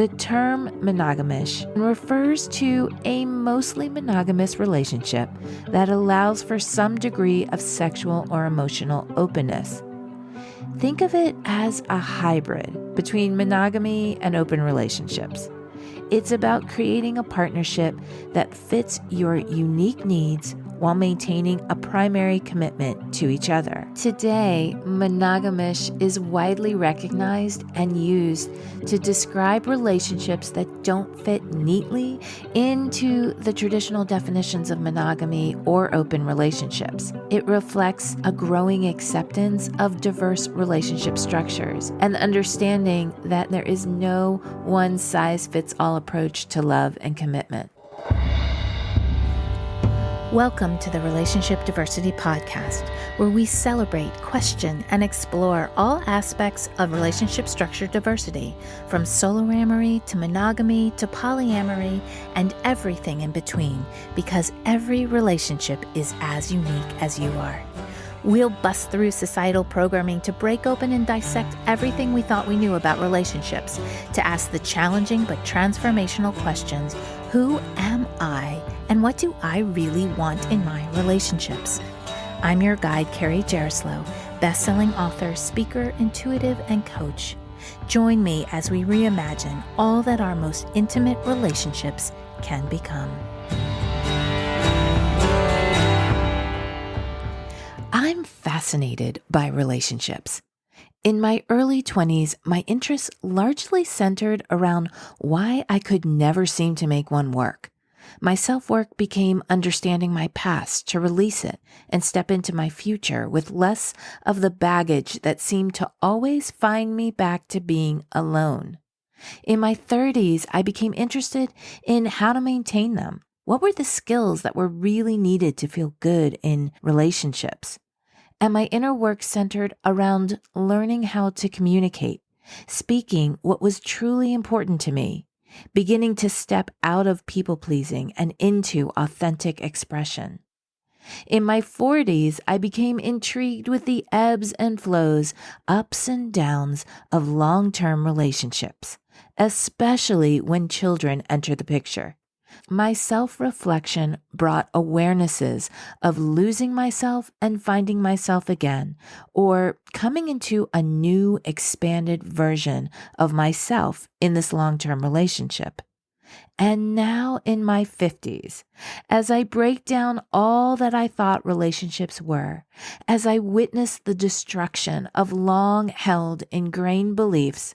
The term monogamish refers to a mostly monogamous relationship that allows for some degree of sexual or emotional openness. Think of it as a hybrid between monogamy and open relationships. It's about creating a partnership that fits your unique needs while maintaining a primary commitment to each other. Today, monogamish is widely recognized and used to describe relationships that don't fit neatly into the traditional definitions of monogamy or open relationships. It reflects a growing acceptance of diverse relationship structures and the understanding that there is no one-size-fits-all approach to love and commitment. Welcome to the Relationship Diversity Podcast, where we celebrate, question, and explore all aspects of relationship structure diversity, from soloamory to monogamy to polyamory and everything in between, because every relationship is as unique as you are. We'll bust through societal programming to break open and dissect everything we thought we knew about relationships, to ask the challenging but transformational questions: who am I, and what do I really want in my relationships? I'm your guide, Carrie Jeroslow, best-selling author, speaker, intuitive, and coach. Join me as we reimagine all that our most intimate relationships can become. I'm fascinated by relationships. In my early 20s, my interests largely centered around why I could never seem to make one work. My self-work became understanding my past to release it and step into my future with less of the baggage that seemed to always find me back to being alone. In my 30s, I became interested in how to maintain them. What were the skills that were really needed to feel good in relationships? And my inner work centered around learning how to communicate, speaking what was truly important to me, beginning to step out of people-pleasing and into authentic expression. In my 40s, I became intrigued with the ebbs and flows, ups and downs of long-term relationships, especially when children enter the picture. My self-reflection brought awarenesses of losing myself and finding myself again, or coming into a new, expanded version of myself in this long-term relationship. And now in my 50s, as I break down all that I thought relationships were, as I witness the destruction of long-held ingrained beliefs,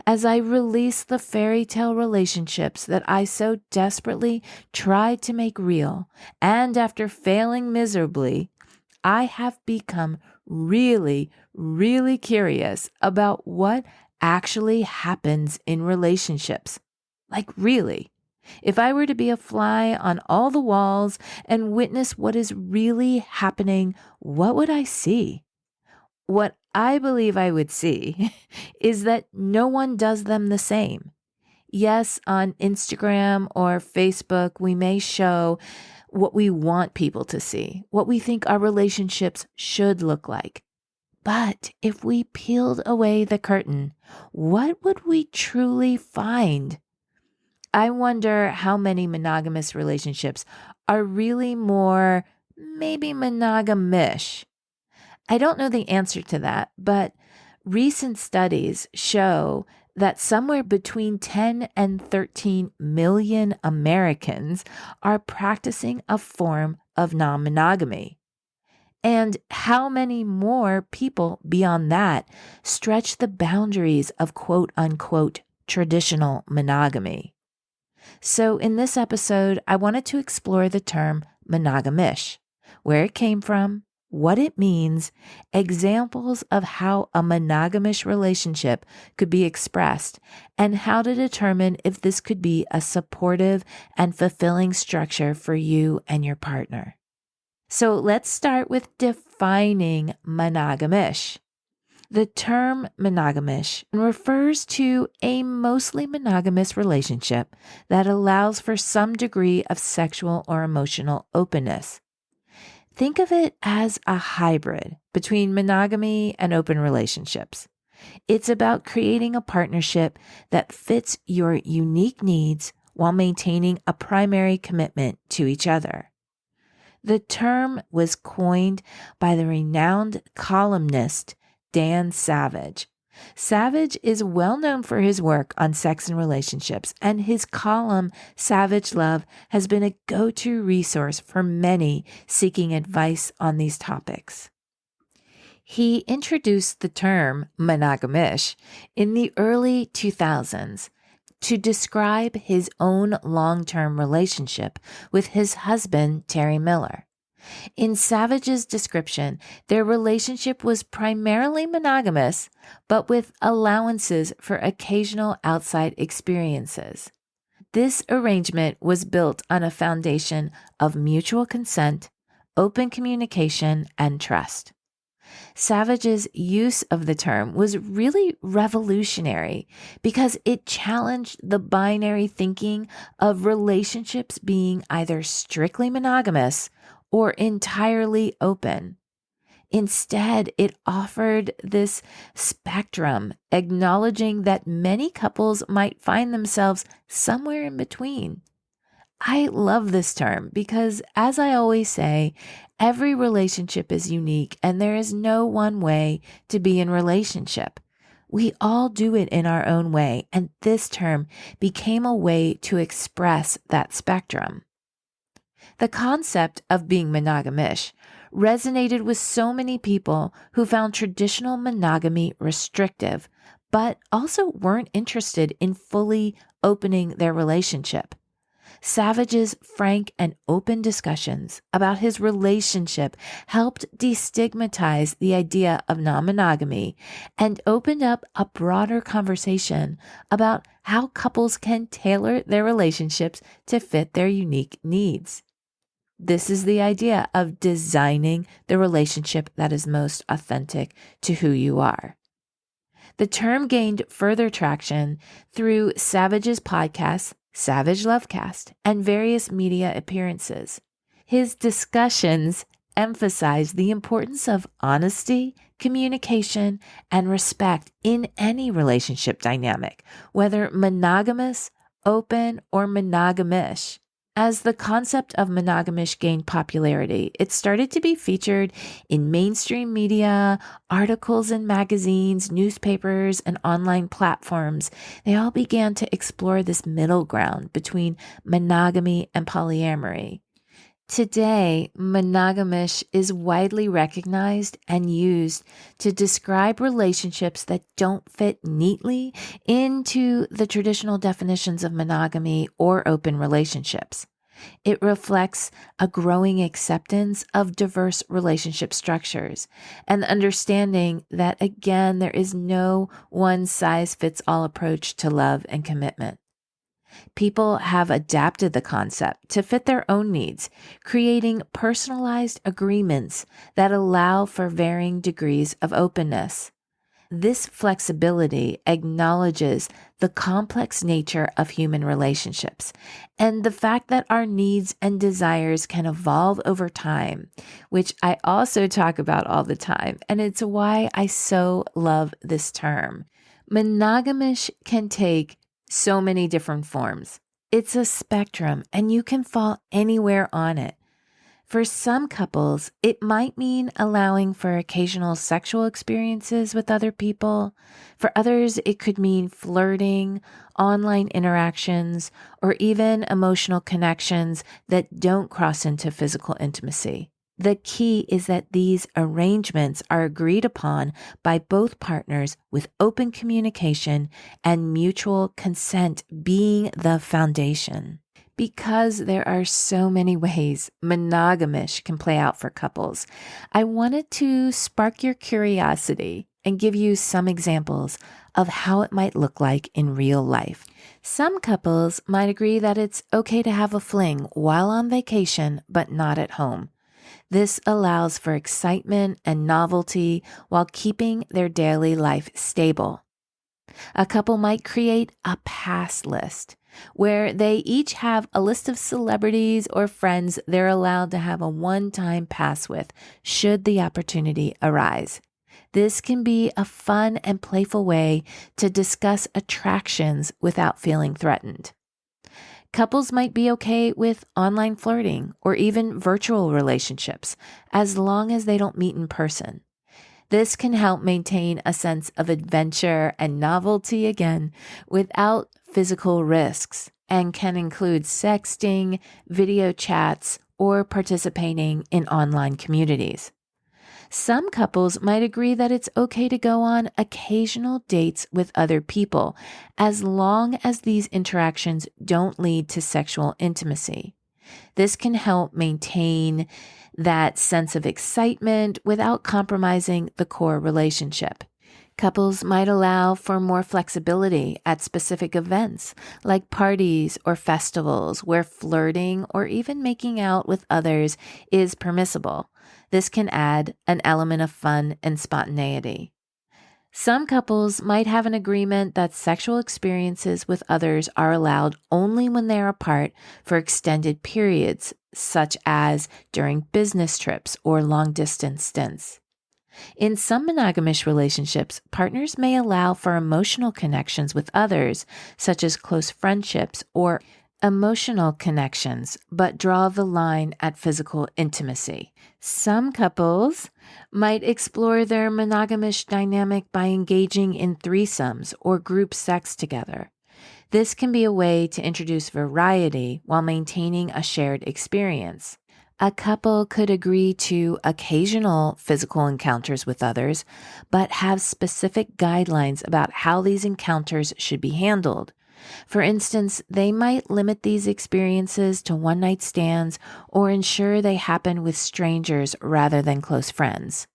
as I release the fairy tale relationships that I so desperately tried to make real, and after failing miserably, I have become really, really curious about what actually happens in relationships. Like really. If I were to be a fly on all the walls and witness what is really happening, what would I see? What I believe I would see is that no one does them the same. Yes, on Instagram or Facebook, we may show what we want people to see, what we think our relationships should look like. But if we peeled away the curtain, what would we truly find? I wonder how many monogamous relationships are really more maybe monogamish. I don't know the answer to that, but recent studies show that somewhere between 10 and 13 million Americans are practicing a form of non-monogamy. And how many more people beyond that stretch the boundaries of quote unquote traditional monogamy? So in this episode, I wanted to explore the term monogamish, where it came from, what it means, examples of how a monogamish relationship could be expressed, and how to determine if this could be a supportive and fulfilling structure for you and your partner. So let's start with defining monogamish. The term monogamish refers to a mostly monogamous relationship that allows for some degree of sexual or emotional openness. Think of it as a hybrid between monogamy and open relationships. It's about creating a partnership that fits your unique needs while maintaining a primary commitment to each other. The term was coined by the renowned columnist Dan Savage. Savage is well known for his work on sex and relationships, and his column, Savage Love, has been a go-to resource for many seeking advice on these topics. He introduced the term monogamish in the early 2000s to describe his own long-term relationship with his husband, Terry Miller. In Savage's description, their relationship was primarily monogamous, but with allowances for occasional outside experiences. This arrangement was built on a foundation of mutual consent, open communication, and trust. Savage's use of the term was really revolutionary because it challenged the binary thinking of relationships being either strictly monogamous or entirely open. Instead, it offered this spectrum, acknowledging that many couples might find themselves somewhere in between. I love this term because, as I always say, every relationship is unique and there is no one way to be in relationship. We all do it in our own way, and this term became a way to express that spectrum. The concept of being monogamish resonated with so many people who found traditional monogamy restrictive, but also weren't interested in fully opening their relationship. Savage's frank and open discussions about his relationship helped destigmatize the idea of non-monogamy and opened up a broader conversation about how couples can tailor their relationships to fit their unique needs. This is the idea of designing the relationship that is most authentic to who you are. The term gained further traction through Savage's podcast, Savage Lovecast, and various media appearances. His discussions emphasize the importance of honesty, communication, and respect in any relationship dynamic, whether monogamous, open, or monogamish. As the concept of monogamish gained popularity, it started to be featured in mainstream media, articles in magazines, newspapers, and online platforms. They all began to explore this middle ground between monogamy and polyamory. Today, monogamish is widely recognized and used to describe relationships that don't fit neatly into the traditional definitions of monogamy or open relationships. It reflects a growing acceptance of diverse relationship structures and the understanding that, again, there is no one-size-fits-all approach to love and commitment. People have adapted the concept to fit their own needs, creating personalized agreements that allow for varying degrees of openness. This flexibility acknowledges the complex nature of human relationships and the fact that our needs and desires can evolve over time, which I also talk about all the time, and it's why I so love this term. Monogamish can take so many different forms. It's a spectrum, and you can fall anywhere on it. For some couples, it might mean allowing for occasional sexual experiences with other people. For others, it could mean flirting, online interactions, or even emotional connections that don't cross into physical intimacy. The key is that these arrangements are agreed upon by both partners with open communication and mutual consent being the foundation. Because there are so many ways monogamish can play out for couples, I wanted to spark your curiosity and give you some examples of how it might look like in real life. Some couples might agree that it's okay to have a fling while on vacation, but not at home. This allows for excitement and novelty while keeping their daily life stable. A couple might create a pass list where they each have a list of celebrities or friends they're allowed to have a one-time pass with should the opportunity arise. This can be a fun and playful way to discuss attractions without feeling threatened. Couples might be okay with online flirting or even virtual relationships as long as they don't meet in person. This can help maintain a sense of adventure and novelty again without physical risks and can include sexting, video chats, or participating in online communities. Some couples might agree that it's okay to go on occasional dates with other people as long as these interactions don't lead to sexual intimacy. This can help maintain that sense of excitement without compromising the core relationship. Couples might allow for more flexibility at specific events like parties or festivals where flirting or even making out with others is permissible. This can add an element of fun and spontaneity. Some couples might have an agreement that sexual experiences with others are allowed only when they are apart for extended periods, such as during business trips or long-distance stints. In some monogamish relationships, partners may allow for emotional connections with others, such as close friendships or emotional connections, but draw the line at physical intimacy. Some couples might explore their monogamish dynamic by engaging in threesomes or group sex together. This can be a way to introduce variety while maintaining a shared experience. A couple could agree to occasional physical encounters with others, but have specific guidelines about how these encounters should be handled. For instance, they might limit these experiences to one-night stands or ensure they happen with strangers rather than close friends.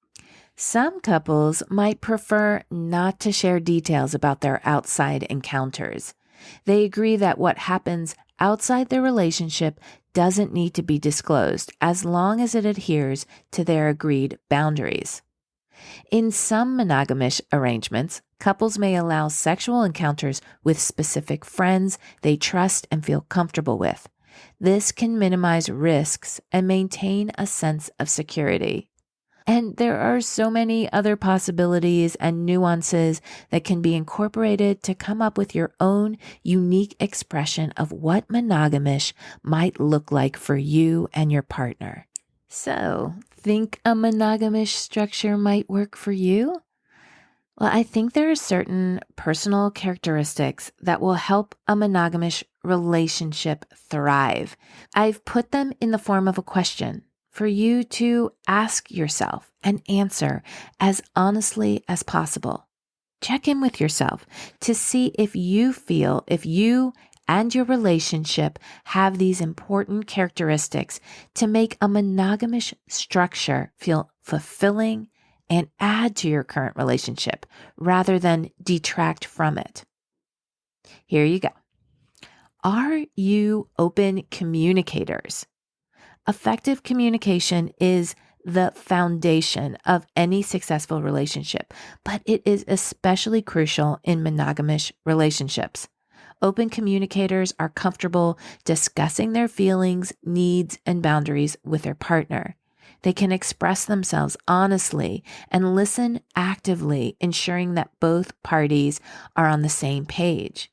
Some couples might prefer not to share details about their outside encounters. They agree that what happens outside their relationship doesn't need to be disclosed as long as it adheres to their agreed boundaries. In some monogamish arrangements, couples may allow sexual encounters with specific friends they trust and feel comfortable with. This can minimize risks and maintain a sense of security. And there are so many other possibilities and nuances that can be incorporated to come up with your own unique expression of what monogamish might look like for you and your partner. So, think a monogamish structure might work for you? Well, I think there are certain personal characteristics that will help a monogamish relationship thrive. I've put them in the form of a question for you to ask yourself and answer as honestly as possible. Check in with yourself to see if you and your relationship have these important characteristics to make a monogamish structure feel fulfilling and add to your current relationship rather than detract from it. Here you go. Are you open communicators? Effective communication is the foundation of any successful relationship, but it is especially crucial in monogamish relationships. Open communicators are comfortable discussing their feelings, needs, and boundaries with their partner. They can express themselves honestly and listen actively, ensuring that both parties are on the same page.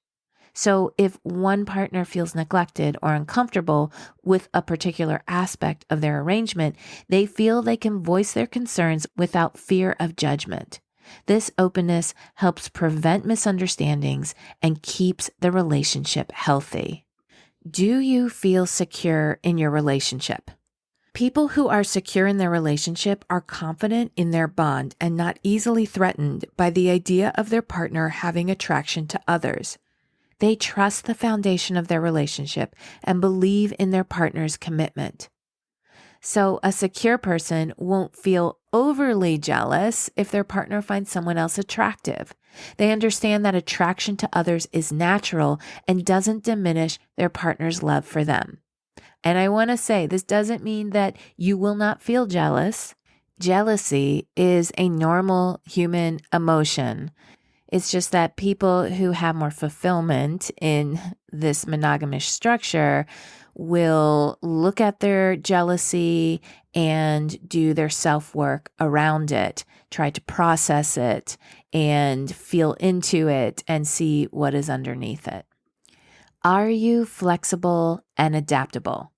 So if one partner feels neglected or uncomfortable with a particular aspect of their arrangement, they feel they can voice their concerns without fear of judgment. This openness helps prevent misunderstandings and keeps the relationship healthy. Do you feel secure in your relationship? People who are secure in their relationship are confident in their bond and not easily threatened by the idea of their partner having attraction to others. They trust the foundation of their relationship and believe in their partner's commitment. So a secure person won't feel overly jealous if their partner finds someone else attractive. They understand that attraction to others is natural and doesn't diminish their partner's love for them. And I want to say, this doesn't mean that you will not feel jealous. Jealousy is a normal human emotion. It's just that people who have more fulfillment in this monogamish structure will look at their jealousy and do their self-work around it, try to process it and feel into it and see what is underneath it. Are you flexible and adaptable?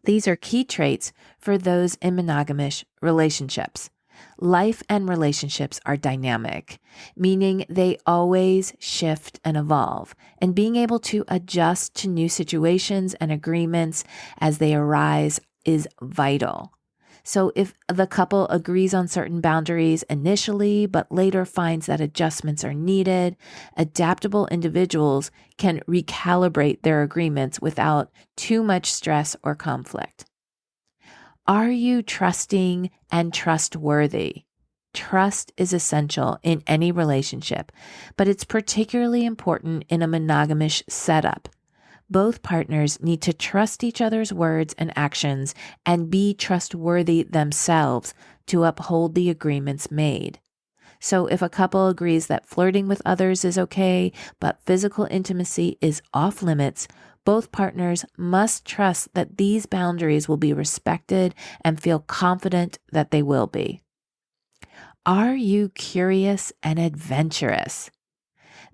These are key traits for those in monogamish relationships. Life and relationships are dynamic, meaning they always shift and evolve, and being able to adjust to new situations and agreements as they arise is vital. So if the couple agrees on certain boundaries initially, but later finds that adjustments are needed, adaptable individuals can recalibrate their agreements without too much stress or conflict. Are you trusting and trustworthy? Trust is essential in any relationship, but it's particularly important in a monogamish setup. Both partners need to trust each other's words and actions and be trustworthy themselves to uphold the agreements made. So if a couple agrees that flirting with others is okay, but physical intimacy is off limits, both partners must trust that these boundaries will be respected and feel confident that they will be. Are you curious and adventurous?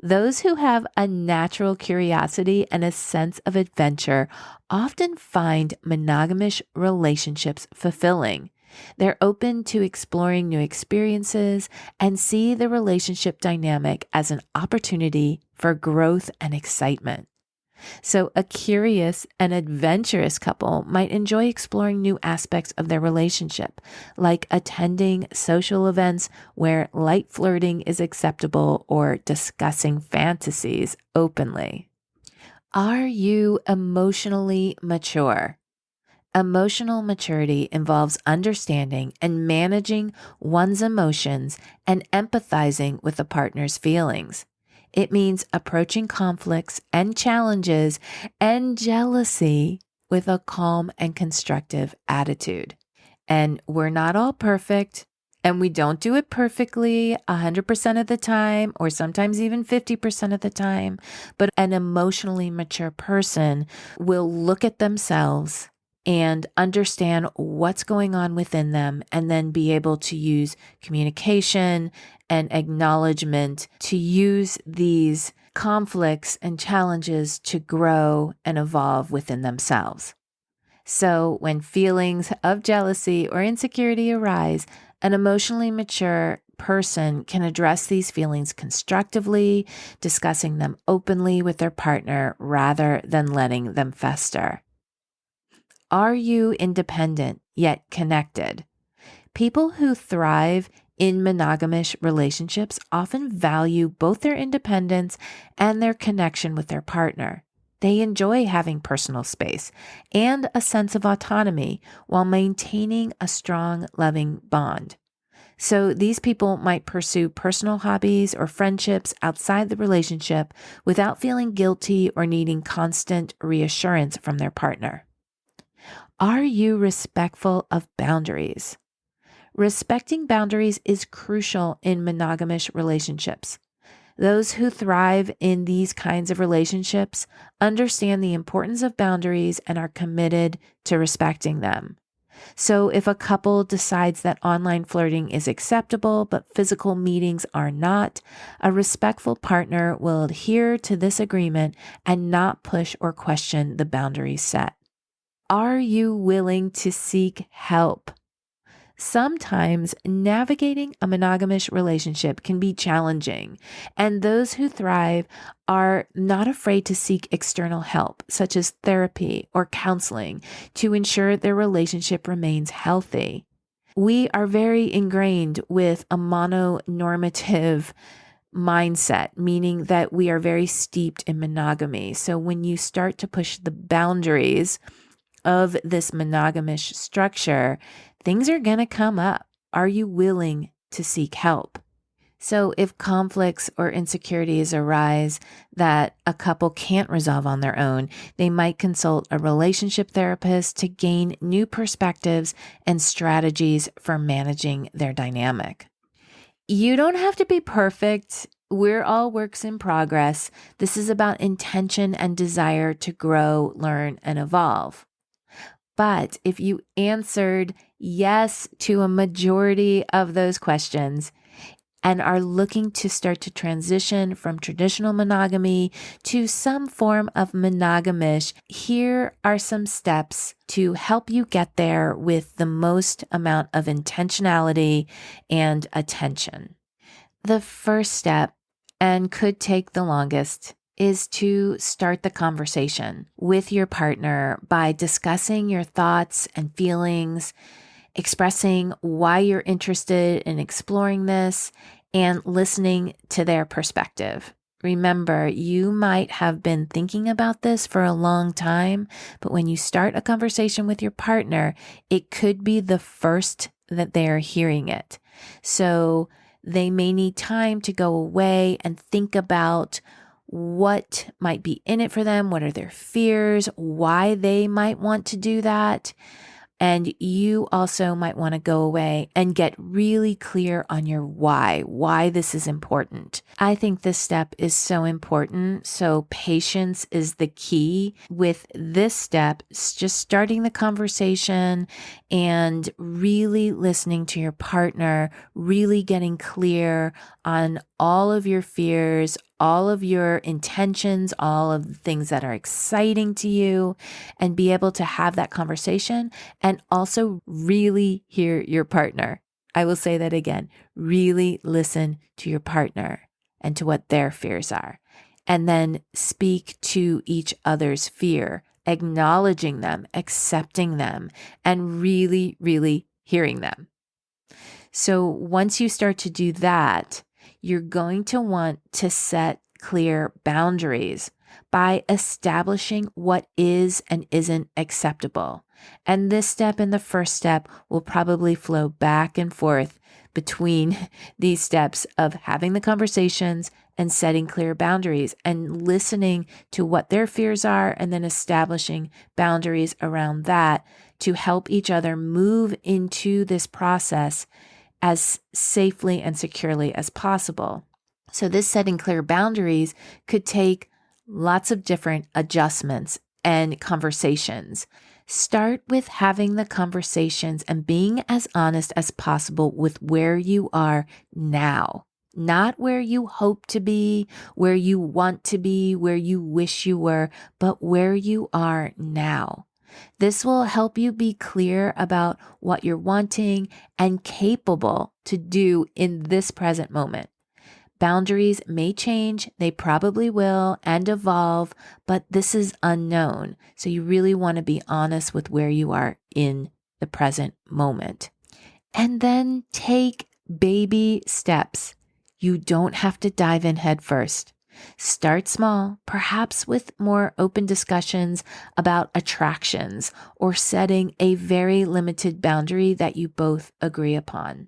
Those who have a natural curiosity and a sense of adventure often find monogamish relationships fulfilling. They're open to exploring new experiences and see the relationship dynamic as an opportunity for growth and excitement. So a curious and adventurous couple might enjoy exploring new aspects of their relationship, like attending social events where light flirting is acceptable or discussing fantasies openly. Are you emotionally mature? Emotional maturity involves understanding and managing one's emotions and empathizing with the partner's feelings. It means approaching conflicts and challenges and jealousy with a calm and constructive attitude. And we're not all perfect, and we don't do it perfectly 100% of the time, or sometimes even 50% of the time. But an emotionally mature person will look at themselves and understand what's going on within them, and then be able to use communication and acknowledgement to use these conflicts and challenges to grow and evolve within themselves. So when feelings of jealousy or insecurity arise, an emotionally mature person can address these feelings constructively, discussing them openly with their partner rather than letting them fester. Are you independent yet connected? People who thrive in monogamish relationships often value both their independence and their connection with their partner. They enjoy having personal space and a sense of autonomy while maintaining a strong, loving bond. So these people might pursue personal hobbies or friendships outside the relationship without feeling guilty or needing constant reassurance from their partner. Are you respectful of boundaries? Respecting boundaries is crucial in monogamish relationships. Those who thrive in these kinds of relationships understand the importance of boundaries and are committed to respecting them. So if a couple decides that online flirting is acceptable, but physical meetings are not, a respectful partner will adhere to this agreement and not push or question the boundaries set. Are you willing to seek help? Sometimes navigating a monogamish relationship can be challenging, and those who thrive are not afraid to seek external help, such as therapy or counseling, to ensure their relationship remains healthy. We are very ingrained with a mononormative mindset, meaning that we are very steeped in monogamy. So when you start to push the boundaries of this monogamish structure, things are going to come up. Are you willing to seek help? So if conflicts or insecurities arise that a couple can't resolve on their own, they might consult a relationship therapist to gain new perspectives and strategies for managing their dynamic. You don't have to be perfect We're all works in progress. This is about intention and desire to grow, learn, and evolve. But if you answered yes to a majority of those questions and are looking to start to transition from traditional monogamy to some form of monogamish, here are some steps to help you get there with the most amount of intentionality and attention. The first step, and could take the longest, is to start the conversation with your partner by discussing your thoughts and feelings, expressing why you're interested in exploring this, and listening to their perspective. Remember, you might have been thinking about this for a long time, but when you start a conversation with your partner, it could be the first that they're hearing it. So they may need time to go away and think about what might be in it for them, what are their fears, why they might want to do that. And you also might want to go away and get really clear on your why this is important. I think this step is so important. So patience is the key with this step. It's just starting the conversation and really listening to your partner, really getting clear on all of your fears, all of your intentions, all of the things that are exciting to you, and be able to have that conversation and also really hear your partner. I will say that again, really listen to your partner and to what their fears are, and then speak to each other's fear, acknowledging them, accepting them, and really, really hearing them. So once you start to do that, you're going to want to set clear boundaries by establishing what is and isn't acceptable. And this step and the first step will probably flow back and forth between these steps of having the conversations and setting clear boundaries and listening to what their fears are, and then establishing boundaries around that to help each other move into this process as safely and securely as possible. So this setting clear boundaries could take lots of different adjustments and conversations. Start with having the conversations and being as honest as possible with where you are now, not where you hope to be, where you want to be, where you wish you were, but where you are now. This will help you be clear about what you're wanting and capable to do in this present moment. Boundaries may change, they probably will, and evolve, but this is unknown. So you really want to be honest with where you are in the present moment. And then take baby steps. You don't have to dive in head first. Start small, perhaps with more open discussions about attractions or setting a very limited boundary that you both agree upon.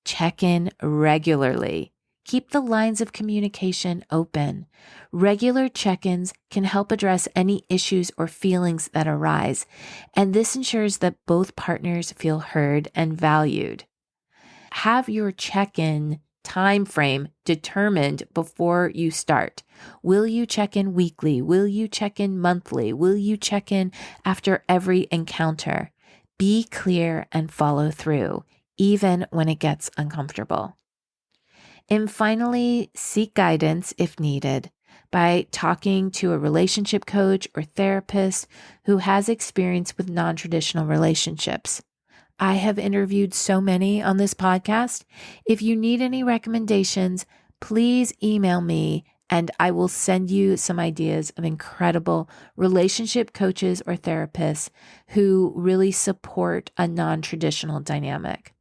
Check in regularly. Keep the lines of communication open. Regular check-ins can help address any issues or feelings that arise, and this ensures that both partners feel heard and valued. Have your check-in time frame determined before you start. Will you check in weekly? Will you check in monthly? Will you check in after every encounter? Be clear and follow through, even when it gets uncomfortable. And finally, seek guidance if needed by talking to a relationship coach or therapist who has experience with non-traditional relationships. I have interviewed so many on this podcast. If you need any recommendations, please email me and I will send you some ideas of incredible relationship coaches or therapists who really support a non-traditional dynamic.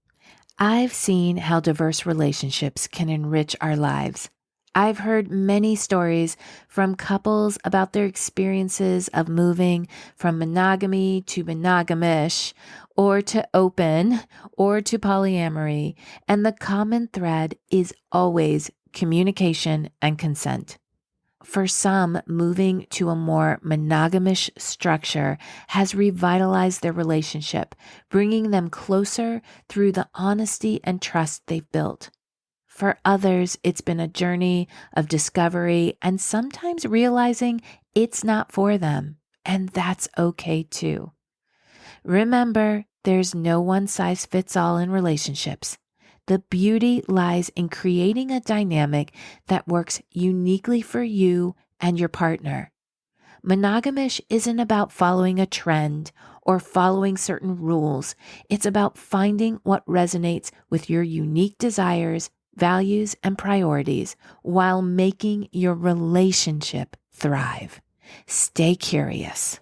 I've seen how diverse relationships can enrich our lives. I've heard many stories from couples about their experiences of moving from monogamy to monogamish, or to open, or to polyamory, and the common thread is always communication and consent. For some, moving to a more monogamish structure has revitalized their relationship, bringing them closer through the honesty and trust they've built. For others, it's been a journey of discovery and sometimes realizing it's not for them. And that's okay too. Remember, there's no one size fits all in relationships. The beauty lies in creating a dynamic that works uniquely for you and your partner. Monogamish isn't about following a trend or following certain rules. It's about finding what resonates with your unique desires, values, and priorities while making your relationship thrive. Stay curious.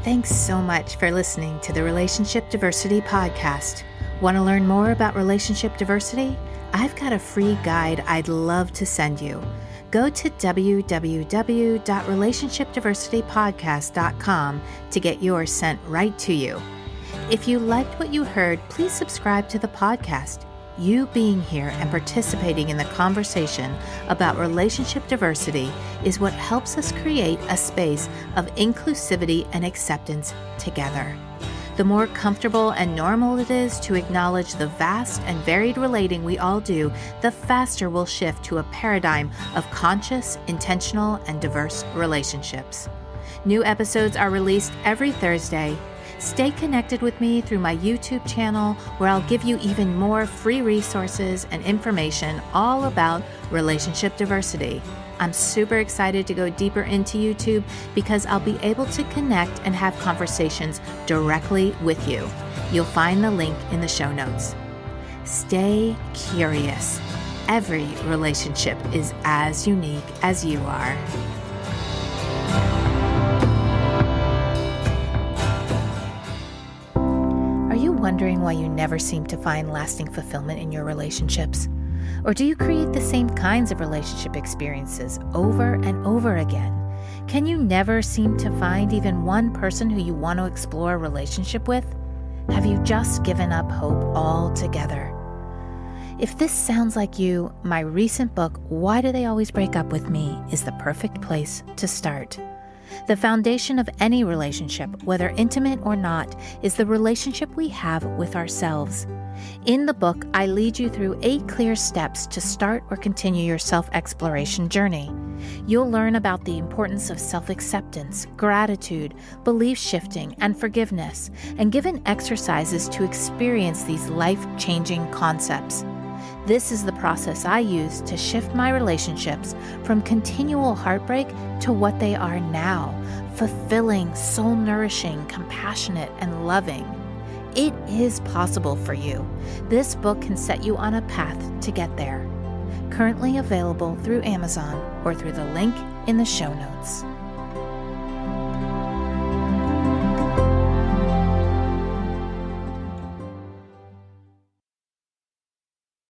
Thanks so much for listening to the Relationship Diversity Podcast. Want to learn more about relationship diversity? I've got a free guide I'd love to send you. Go to www.relationshipdiversitypodcast.com to get yours sent right to you. If you liked what you heard, please subscribe to the podcast. You being here and participating in the conversation about relationship diversity is what helps us create a space of inclusivity and acceptance together. The more comfortable and normal it is to acknowledge the vast and varied relating we all do, the faster we'll shift to a paradigm of conscious, intentional, and diverse relationships. New episodes are released every Thursday. Stay connected with me through my YouTube channel, where I'll give you even more free resources and information all about relationship diversity. I'm super excited to go deeper into YouTube because I'll be able to connect and have conversations directly with you. You'll find the link in the show notes. Stay curious. Every relationship is as unique as you are. Are you wondering why you never seem to find lasting fulfillment in your relationships? Or do you create the same kinds of relationship experiences over and over again? Can you never seem to find even one person who you want to explore a relationship with? Have you just given up hope altogether? If this sounds like you, my recent book, Why Do They Always Break Up With Me, is the perfect place to start. The foundation of any relationship, whether intimate or not, is the relationship we have with ourselves. In the book, I lead you through 8 clear steps to start or continue your self-exploration journey. You'll learn about the importance of self-acceptance, gratitude, belief shifting, and forgiveness, and given exercises to experience these life-changing concepts. This is the process I use to shift my relationships from continual heartbreak to what they are now, fulfilling, soul-nourishing, compassionate, and loving. It is possible for you. This book can set you on a path to get there. Currently available through Amazon or through the link in the show notes.